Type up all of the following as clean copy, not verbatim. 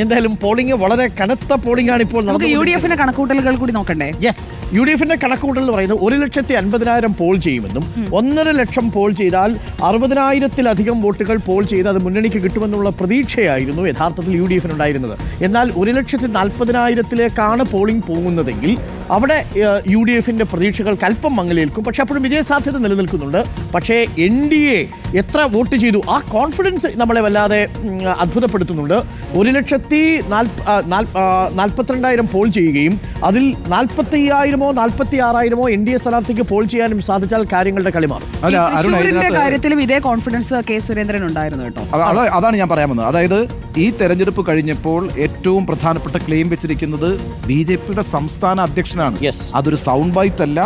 എന്തായാലും പോളിംഗ് വളരെ കനത്ത പോളിംഗ് ആണ് ഇപ്പോൾ. നമുക്ക് യുഡിഎഫിന്റെ കണക്കൂട്ടലുകൾ കൂടി നോക്കണ്ടേ? യെസ്, യുഡിഎഫിന്റെ കണക്കൂട്ടൽ എന്ന് പറയുന്നത് 1,50,000 പോൾ ചെയ്യുമെന്നും 1.5 ലക്ഷം പോൾ ചെയ്താൽ 60,000-ലധികം വോട്ടുകൾ പോൾ ചെയ്ത് അത് മുന്നണിക്ക് കിട്ടുമെന്നുള്ള പ്രതീക്ഷയായിരുന്നു യഥാർത്ഥത്തിൽ യുഡിഎഫിനുണ്ടായിരുന്നത്. എന്നാൽ 1,40,40,000-ലേക്കാണ് പോളിംഗ് പോകുന്നതെങ്കിൽ അവിടെ യുഡിഎഫിന്റെ പ്രതീക്ഷകൾക്ക് അല്പം മങ്ങലേൽക്കും. പക്ഷെ അപ്പോഴും വിജയസാധ്യത നിലനിൽക്കുന്നുണ്ട്. പക്ഷേ NDA എത്ര വോട്ട് ചെയ്തു, ആ കോൺഫിഡൻസ് നമ്മളെ വല്ലാതെ അത്ഭുതപ്പെടുത്തുന്നുണ്ട്. 1,42,000 പോൾ ചെയ്യുകയും അതിൽ 45,000-ഓ 46,000-ഓ NDA സ്ഥാനാർത്ഥിക്ക് പോൾ ചെയ്യാനും സാധിച്ചാൽ കാര്യങ്ങളുടെ കളി മാറും. കാര്യത്തിലും ഇതേ കോൺഫിഡൻസ് കെ സുരേന്ദ്രൻ ഉണ്ടായിരുന്നു കേട്ടോ. അതാണ് ഞാൻ പറയാൻ വന്നത്. അതായത് ഈ തെരഞ്ഞെടുപ്പ് കഴിഞ്ഞപ്പോൾ ഏറ്റവും പ്രധാനപ്പെട്ട ക്ലെയിം വെച്ചിരിക്കുന്നത് BJPയുടെ സംസ്ഥാന അധ്യക്ഷനാണ്. അതൊരു സൗണ്ട് ബൈറ്റ് അല്ല,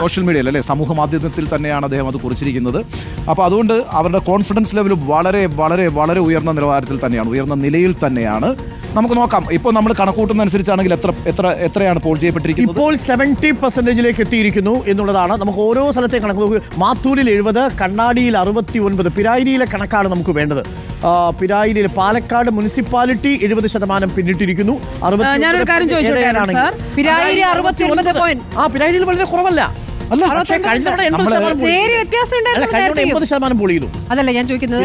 സോഷ്യൽ മീഡിയയിൽ അല്ലെ, സമൂഹ മാധ്യമത്തിൽ തന്നെയാണ് അദ്ദേഹം അത് കുറിച്ചിരിക്കുന്നത്. അപ്പോൾ അതുകൊണ്ട് അവരുടെ കോൺഫിഡൻസ് ലെവൽ വളരെ വളരെ വളരെ ഉയർന്ന നിലവാരത്തിൽ തന്നെയാണ്, ഉയർന്ന നിലയിൽ തന്നെയാണ്. നമുക്ക് നോക്കാം. ഇപ്പോൾ നമ്മൾ കണക്കൂട്ടുന്ന അനുസരിച്ചാണെങ്കിൽ എത്രയാണ് പോൾ ചെയ്യപ്പെട്ടിരിക്കുന്നത്? ഇപ്പോൾ 70%-ലേക്ക് എത്തിയിരിക്കുന്നു എന്നുള്ളതാണ്. നമുക്ക് ഓരോ സ്ഥലത്തെ കണക്ക് നോക്കുക. മാത്തൂരിൽ 70, കണ്ണാടിയിൽ 69. പിരായിരിയിലെ കണക്കാണ് നമുക്ക് വേണ്ടത്. പിരായിരിയിൽ പാലക്കാട് മുനിസിപ്പാലിറ്റി 70% പിന്നിട്ടിരിക്കുന്നു. പിരായിരിയിൽ വളരെ കുറവല്ല. അതല്ല ഞാൻ ചോദിക്കുന്നത്,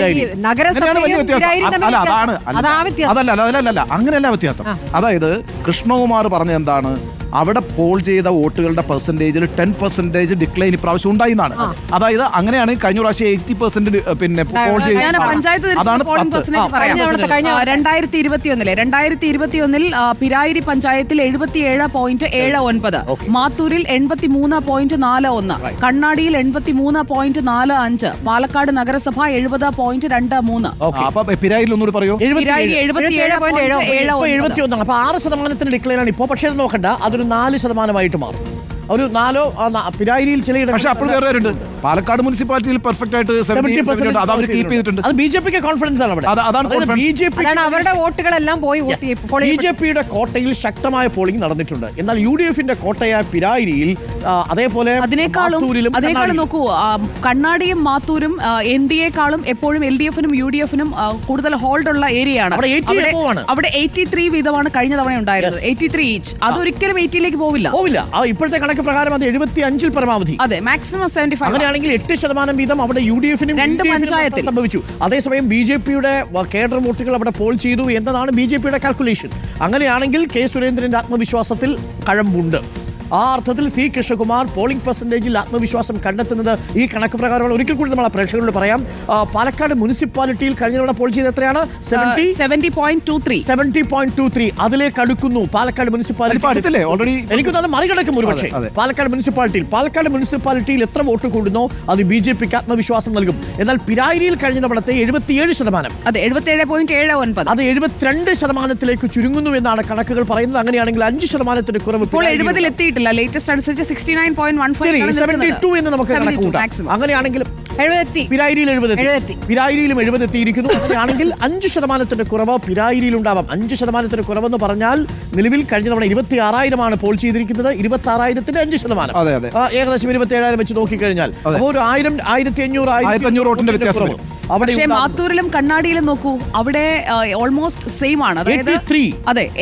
അങ്ങനെയല്ല വ്യത്യാസം. അതായത് കൃഷ്ണകുമാർ പറഞ്ഞ എന്താണ്, അവിടെ പോൾ ചെയ്ത വോട്ടുകളുടെ പെർസെന്റേജിൽ 10% ഡിക്ലൈൻ ഇപ്രാവശ്യം ഉണ്ടായി എന്നാണ്. അതായത് അങ്ങനെയാണ് കഴിഞ്ഞ പ്രാവശ്യം 80% പിന്നെ പോൾ ചെയ്ത്. 2021 പിരായിരി പഞ്ചായത്തിൽ 77.79, മാത്തൂരിൽ 83.41, കണ്ണാടിയിൽ 83.45, പാലക്കാട് നഗരസഭ 70.23. പിരായിൽ ഒന്നുകൂടി പറയൂ. 77.71. അപ്പൊ 6% ഡിക്ലൈൻ ആണ് ഇപ്പോൾ. പക്ഷേ നോക്കണ്ട, അതൊരു 4% മാറും. ഒരു 4 പിരായിരിയിൽ ചിലയിടങ്ങളിൽ. പക്ഷേ അപ്പോൾ വേറെ പാലക്കാട് മുനിസിപ്പാലിറ്റിയിൽ പെർഫെക്റ്റ് ആയിട്ട് 70% അത് അവർ കീപ്പ് ചെയ്തിട്ടുണ്ട്. അത് BJPക്ക് കോൺഫിഡൻസ് ആണ് അവിടെ. അതാണ് അവരുടെ വോട്ടുകളെല്ലാം പോയി. BJPയുടെ കോട്ടയിൽ ശക്തമായ പോളിംഗ് നടന്നിട്ടുണ്ട്. എന്നാൽ UDFന്റെ കോട്ടയായ പിരായിരിയിൽ അതേപോലെ അതിനേക്കാളും നോക്കൂ, കണ്ണാടിയും മാത്തൂരും NDAക്കാളും എപ്പോഴും LDFനും UDFനും കൂടുതൽ ഹോൾഡ് ഉള്ള ഏരിയയാണ്. അവിടെ 83 വീതമാണ് കഴിഞ്ഞ തവണ ഉണ്ടായിരുന്നത്. 83 ഈച്ച്. അതൊരിക്കലും 80-ലേക്ക് പോവില്ല. ഇപ്പോഴത്തെ കണക്ക് പ്രകാരം അത് 75-ൽ പരമാവധി. അതെ, മാക്സിമം 75. അങ്ങനെയാണെങ്കിൽ 8% വീതം അവിടെ UDFനും 2 പഞ്ചായത്തിൽ സംഭവിച്ചു. അതേസമയം BJPയുടെ കേഡർ വോട്ടുകൾ അവിടെ പോൾ ചെയ്തു എന്നതാണ് BJPയുടെ കാൽക്കുലേഷൻ. അങ്ങനെയാണെങ്കിൽ കെ സുരേന്ദ്രന്റെ ആത്മവിശ്വാസത്തിൽ കഴമ്പുണ്ട്. ആ അർത്ഥത്തിൽ C. കൃഷ്ണകുമാർ പോളിംഗ് പെർസെന്റേജിൽ ആത്മവിശ്വാസം കണ്ടെത്തുന്നത് ഈ കണക്ക് പ്രകാരമാണ്. ഒരിക്കൽ കൂടി നമ്മൾ പ്രേക്ഷകരോട് പറയാം. പാലക്കാട് മുനിസിപ്പാലിറ്റിയിൽ കഴിഞ്ഞ തവണ പോൾ ചെയ്ത് എത്രയാണ്? 70.23. അതിലേക്ക് അടുക്കുന്നു പാലക്കാട് മുനിസിപ്പാലിറ്റി. എനിക്ക് തന്നെ മറികടക്കും ഒരുപക്ഷെ. പാലക്കാട് മുനിസിപ്പാലിറ്റിയിൽ എത്ര വോട്ട് കൂടുന്നോ അത് BJPക്ക് ആത്മവിശ്വാസം നൽകും. എന്നാൽ പിരായിരിയിൽ കഴിഞ്ഞ തവണത്തെ 77%, അതെ 77.79, അത് 72%-ലേക്ക് ചുരുങ്ങുന്നു എന്നാണ് കണക്കുകൾ പറയുന്നത്. അങ്ങനെയാണെങ്കിൽ 5% കുറവ്. ഇപ്പോൾ 70-ൽ എത്തിയിട്ടില്ല. ലേറ്റസ്റ്റ് അനുസരിച്ച് 69.15 എന്ന് നമുക്ക് കണക്കൂട്ടാം. അങ്ങനെയാണെങ്കിൽ പിരായിരിയിലും 70 എത്തിയിരിക്കുന്നു. അങ്ങനെയാണെങ്കിൽ 5% കുറവ് പിരായിരിയിൽ ഉണ്ടാവാം. 5% കുറവെന്ന് പറഞ്ഞാൽ നിലവിൽ കഴിഞ്ഞ തവണ 26,000 പോൾ ചെയ്തിരിക്കുന്നത്. 26,000-ന്റെ 5%, ഏകദേശം 27,000 വെച്ച് നോക്കിക്കഴിഞ്ഞാൽ അപ്പോൾ ഒരു 1,500 വോട്ടിന്റെ വ്യത്യാസം. പക്ഷേ മാത്തൂരിലും കണ്ണാടിയിലും നോക്കൂ, അവിടെ ഓൾമോസ്റ്റ് സെയിം ആണ്. അതായത്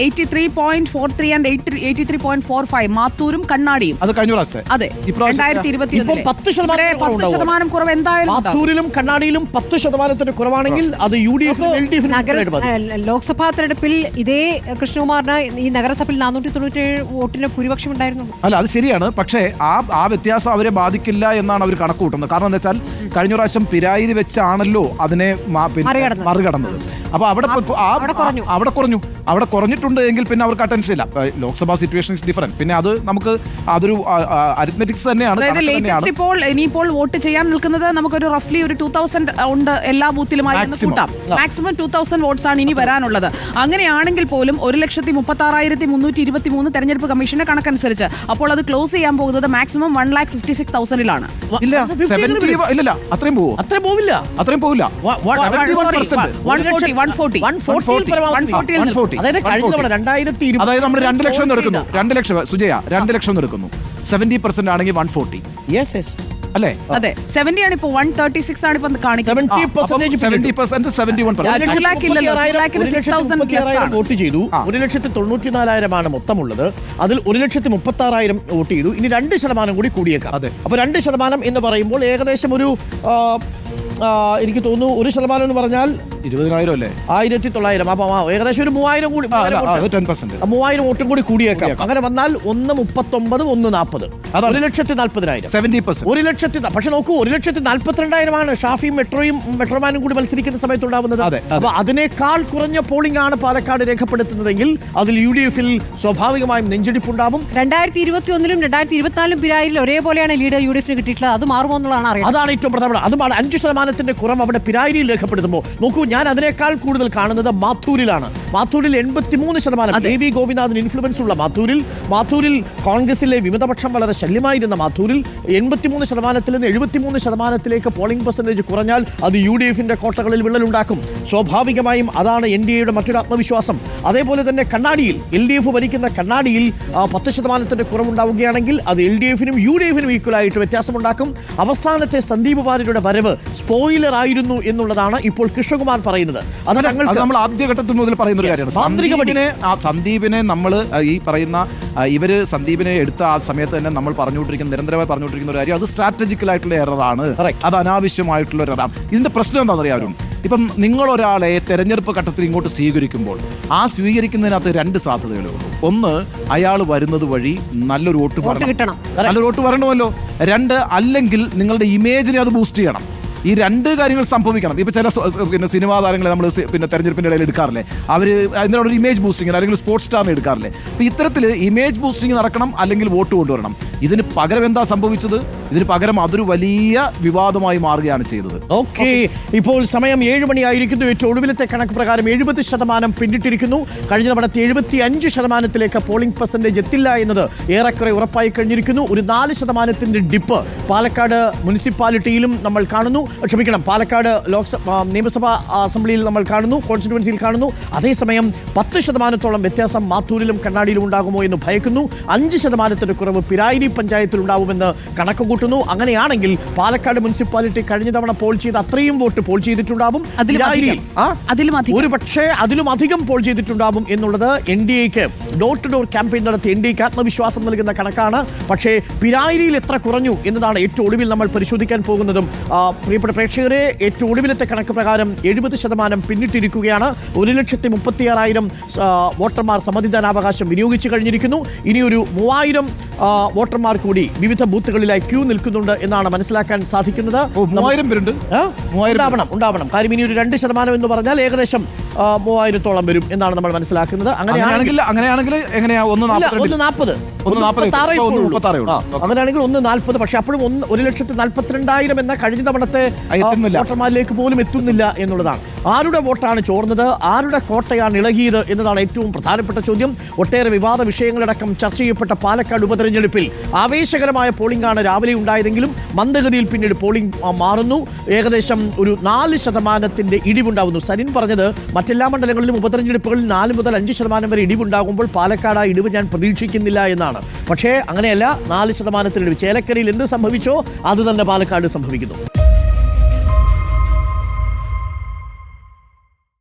83.43 ആൻഡ് 83.45 മാത്തൂരും കണ്ണാടിയും. അത് കഴിഞ്ഞ പ്രാവശ്യം. അതെ, 2021 10% കുറവ് എന്തായാലും. മാത്തൂരിലും കണ്ണാടിയിലും 10% കുറവാണെങ്കിൽ അത് UDFനും LDFനും. ലോക്സഭാ തെരഞ്ഞെടുപ്പിൽ ഇതേ കൃഷ്ണകുമാറിന് ഈ നഗരസഭയിൽ 497 വോട്ടിന് ഭൂരിപക്ഷം ഉണ്ടായിരുന്നു. അല്ല, അത് ശരിയാണ്. പക്ഷേ ആ വ്യത്യാസം അവരെ ബാധിക്കില്ല എന്നാണ് അവർ കണക്കൂട്ടുന്നത്. കാരണം എന്താ വെച്ചാൽ കഴിഞ്ഞ പ്രാവശ്യം പിരായിരി വെച്ചാണല്ലോ അതിനെ മറികടന്നത്. അപ്പൊ അവിടെ കുറഞ്ഞിട്ടുണ്ട് എങ്കിൽ പിന്നെ അവർക്ക് അറ്റൻഷൻ ഇല്ല. Lok Sabha situation is different. പിന്നെ അത് നമുക്ക് അതൊരു അരിത്മെറ്റിക്സ് തന്നെയാണ്. ഇനിയിപ്പോൾ വോട്ട് ചെയ്യാൻ നിൽക്കുന്നത് നമുക്കൊരു റഫ്ലി ഒരു 2000 ഉണ്ട് എല്ലാ ബൂത്തിലുമായി കൂട്ടാം. മാക്സിമം 2000 വോട്ട്സ് ആണ് ഇനി വരാനുള്ളത്. അങ്ങനെയാണെങ്കിൽ പോലും 1,56,323 തെരഞ്ഞെടുപ്പ് കമ്മീഷന്റെ കണക്കനുസരിച്ച് അപ്പോൾ അത് ക്ലോസ് ചെയ്യാൻ പോകുന്നത് മാക്സിമം 1,56,000-ലാണ്. അത്രയും പോവില്ല. അതായത് നമ്മൾ 2 ലക്ഷം എടുക്കുന്നു. 2 ലക്ഷം സുജയ, 2 ലക്ഷം എടുക്കുന്നു. 70% ആണെങ്കിൽ 140. അല്ലേ? അതെ 70 ആണ് ഇപ്പൊ 136 ആണ് ഇപ്പൊ കാണിക്കുന്നത്. 70% 71% വോട്ട് ചെയ്തു. 1,94,000 മൊത്തമുള്ളത്. അതിൽ 1,36,000 വോട്ട് ചെയ്തു. ഇനി 2% കൂടി കൂടിയേക്കാം. അപ്പൊ 2% എന്ന് പറയുമ്പോൾ ഏകദേശം ഒരു എനിക്ക് തോന്നുന്നു 1% എന്ന് പറഞ്ഞാൽ 20,000 അല്ലേ? 1,900. അപ്പൊ ഏകദേശം ഒരു 3,000 കൂടി 3,000 വോട്ടും കൂടി കൂടിയേക്കാം. അങ്ങനെ വന്നാൽ 1,39, 1,40, 1,40,000. 70%. പക്ഷെ നോക്കൂ, 1,42,000 ഷാഫിയും മെട്രോമാനും കൂടി മത്സരിക്കുന്ന സമയത്ത് ഉണ്ടാവുന്നത്. അപ്പൊ അതിനേക്കാൾ കുറഞ്ഞ പോളിംഗ് ആണ് പാലക്കാട് രേഖപ്പെടുത്തുന്നതെങ്കിൽ അതിൽ UDF-ൽ സ്വാഭാവികമായും നെഞ്ചെടുപ്പുണ്ടാവും. 2021-ലും 2024-ലും പിരായിരിൽ ഒരേപോലെയാണ് ലീഡ് UDF-ന് കിട്ടിയിട്ടുള്ളത്. അത് മാറുമോ എന്നുള്ളതാണ് അറിയാം. അതാണ് ഏറ്റവും പ്രധാനപ്പെട്ട. അതുമാണ് 5% കുറവ് അവിടെ പിരായിരിയിൽ രേഖപ്പെടുത്തുമ്പോൾ. നോക്കൂ, ഞാൻ അതിനേക്കാൾ കൂടുതൽ കാണുന്നത് മാത്തൂരിലാണ്. മാത്തൂരിൽ 83%. AV ഗോപിനാഥിന് ഇൻഫ്ലുവൻസ് ഉള്ള മാത്തൂരിൽ കോൺഗ്രസിലെ വിമതപക്ഷം വളരെ ശല്യമായിരുന്ന മാത്തൂരിൽ 83%-ൽ നിന്ന് 73%-ലേക്ക് പോളിംഗ് പെർസെന്റേജ് കുറഞ്ഞാൽ അത് UDF-ന്റെ കോട്ടകളിൽ വിള്ളലുണ്ടാക്കും. സ്വാഭാവികമായും അതാണ് NDAയുടെ മറ്റൊരു ആത്മവിശ്വാസം. അതേപോലെ തന്നെ കണ്ണാടിയിൽ LDF ഭരിക്കുന്ന കണ്ണാടിയിൽ 10% കുറവുണ്ടാവുകയാണെങ്കിൽ അത് LDF-നും UDF-നും ഈക്വലായിട്ട് വ്യത്യാസമുണ്ടാക്കും. അവസാനത്തെ സന്ദീപ് വാര്യരുടെ വരവ് സ്പോയിലർ ആയിരുന്നു എന്നുള്ളതാണ് ഇപ്പോൾ കൃഷ്ണകുമാർ പറയുന്നത്. അത് നമ്മൾ ആദ്യഘട്ടത്തിൽ മുതൽ പറയുന്ന ഒരു കാര്യമാണ്. സന്ദീപിനെ നമ്മൾ ഈ പറയുന്ന സന്ദീപിനെ എടുത്ത ആ സമയത്ത് തന്നെ നമ്മൾ നിരന്തരമായി പറഞ്ഞുകൊണ്ടിരിക്കുന്ന ഒരു കാര്യം, അത് സ്ട്രാറ്റജിക്കലായിട്ടുള്ള എററാണ്, അത് അനാവശ്യമായിട്ടുള്ള ഒരു എററാണ്. ഇതിന്റെ പ്രശ്നം എന്താണെന്ന് അറിയാമോ? ഇപ്പം നിങ്ങൾ ഒരാളെ തെരഞ്ഞെടുപ്പ് ഘട്ടത്തിൽ ഇങ്ങോട്ട് സ്വീകരിക്കുമ്പോൾ ആ സ്വീകരിക്കുന്നതിനകത്ത് 2 സാധ്യതകളേ ഉള്ളൂ. ഒന്ന്, അയാൾ വരുന്നത് വഴി നല്ലൊരു വോട്ട് കിട്ടണം, നല്ലൊരു വോട്ട് വരണമല്ലോ. 2, അല്ലെങ്കിൽ നിങ്ങളുടെ ഇമേജിനെ അത് ബൂസ്റ്റ് ചെയ്യണം. ഈ 2 കാര്യങ്ങൾ സംഭവിക്കണം. ഇപ്പൊ ചില സിനിമാ താരങ്ങളെ നമ്മൾ തെരഞ്ഞെടുപ്പിന്റെ ഇടയിൽ എടുക്കാറില്ലേ, അവർ അതിനോടൊരു ഇമേജ് ബൂസ്റ്റിംഗ് അല്ലെങ്കിൽ സ്പോർട്സ് സ്റ്റാറിനെ എടുക്കാറില്ലേ. അപ്പൊ ഇത്തരത്തിൽ ഇമേജ് ബൂസ്റ്റിംഗ് നടക്കണം, അല്ലെങ്കിൽ വോട്ട് കൊണ്ടുവരണം. ഇതിന് പകരം എന്താ സംഭവിച്ചത്? ഇതിന് പകരം അതൊരു വലിയ വിവാദമായി മാറുകയാണ് ചെയ്തത്. ഓക്കെ, ഇപ്പോൾ സമയം 7 മണിയായിരിക്കുന്നു. ഏറ്റവും ഒടുവിലത്തെ കണക്ക് പ്രകാരം 70% പിന്നിട്ടിരിക്കുന്നു. കഴിഞ്ഞ തവണത്തെ 75%-ലേക്ക് പോളിംഗ് പെർസെന്റേജ് എത്തില്ല എന്നത് ഏറെക്കുറെ ഉറപ്പായി കഴിഞ്ഞിരിക്കുന്നു. ഒരു 4% ഡിപ്പ് പാലക്കാട് മുനിസിപ്പാലിറ്റിയിലും നമ്മൾ കാണുന്നു. പാലക്കാട് നിയമസഭാ അസംബ്ലിയിൽ നമ്മൾ കാണുന്നു, കോൺസ്റ്റിറ്റ്യുവൻസിയിൽ കാണുന്നു. അതേസമയം 10%-ഓളം വ്യത്യാസം മാത്തൂരിലും കണ്ണാടിയിലും ഉണ്ടാകുമോ എന്ന് ഭയക്കുന്നു. 5% കുറവ് പിരായിരി പഞ്ചായത്തിൽ ഉണ്ടാവുമെന്ന് കണക്ക് കൂട്ടുന്നു. അങ്ങനെയാണെങ്കിൽ പാലക്കാട് മുനിസിപ്പാലിറ്റി കഴിഞ്ഞ തവണ പോൾ ചെയ്ത് അത്രയും വോട്ട് പോൾ ചെയ്തിട്ടുണ്ടാവും. ഒരു പക്ഷേ അതിലും അധികം പോൾ ചെയ്തിട്ടുണ്ടാവും എന്നുള്ളത് NDAക്ക് ഡോർ ടു ഡോർ ക്യാമ്പയിൻ നടത്തി NDAക്ക് ആത്മവിശ്വാസം നൽകുന്ന കണക്കാണ്. പക്ഷേ പിരായിരിയിൽ എത്ര കുറഞ്ഞു എന്നതാണ് ഏറ്റവും ഒടുവിൽ നമ്മൾ പരിശോധിക്കാൻ പോകുന്നതും. പ്രിയപ്പെട്ട പ്രേക്ഷകരെ, ഏറ്റവും ഒടുവിലത്തെ കണക്ക് പ്രകാരം 70% പിന്നിട്ടിരിക്കുകയാണ്. 1,36,000 വോട്ടർമാർ സമ്മതിദാനാവകാശം വിനിയോഗിച്ചു കഴിഞ്ഞിരിക്കുന്നു. ഇനിയൊരു 3,000 വോട്ടർമാർ കൂടി വിവിധ ബൂത്തുകളിലായി ക്യൂ നിൽക്കുന്നുണ്ട് എന്നാണ് മനസ്സിലാക്കാൻ സാധിക്കുന്നത്. 3,000 പേരുണ്ട്. ഉണ്ടാവണം. കാര്യം ഇനി ഒരു 2% എന്ന് പറഞ്ഞാൽ ഏകദേശം 3,000-ഓളം വരും എന്നാണ് നമ്മൾ മനസ്സിലാക്കുന്നത്. അങ്ങനെയാണെങ്കിൽ എങ്ങനെയാ 1,40 അങ്ങനെയാണെങ്കിൽ 1,40. പക്ഷെ അപ്പോഴും 1,42,000 എന്ന കഴിഞ്ഞ തവണത്തെ വോട്ടർമാരിലേക്ക് പോലും എത്തുന്നില്ല എന്നുള്ളതാണ്. ആരുടെ വോട്ടാണ് ചോർന്നത്, ആരുടെ കോട്ടയാണ് ഇളകിയത് എന്നതാണ് ഏറ്റവും പ്രധാനപ്പെട്ട ചോദ്യം. ഒട്ടേറെ വിവാദ വിഷയങ്ങളടക്കം ചർച്ച ചെയ്യപ്പെട്ട പാലക്കാട് ഉപതെരഞ്ഞെടുപ്പിൽ ആവേശകരമായ പോളിംഗ് ആണ് രാവിലെ ഉണ്ടായതെങ്കിലും മന്ദഗതിയിൽ പിന്നീട് പോളിംഗ് മാറുന്നു. ഏകദേശം ഒരു 4% ഇടിവുണ്ടാവുന്നു. സരിൻ പറഞ്ഞത് മറ്റെല്ലാ മണ്ഡലങ്ങളിലും ഉപതെരഞ്ഞെടുപ്പുകളിൽ 4 മുതൽ 5% വരെ ഇടിവുണ്ടാകുമ്പോൾ പാലക്കാട് ആ ഇടിവ് ഞാൻ പ്രതീക്ഷിക്കുന്നില്ല എന്നാണ്. പക്ഷേ അങ്ങനെയല്ല, 4% ഇടിവ്. ചേലക്കരയിൽ എന്ത് സംഭവിച്ചോ അത് തന്നെ പാലക്കാട് സംഭവിക്കുന്നു.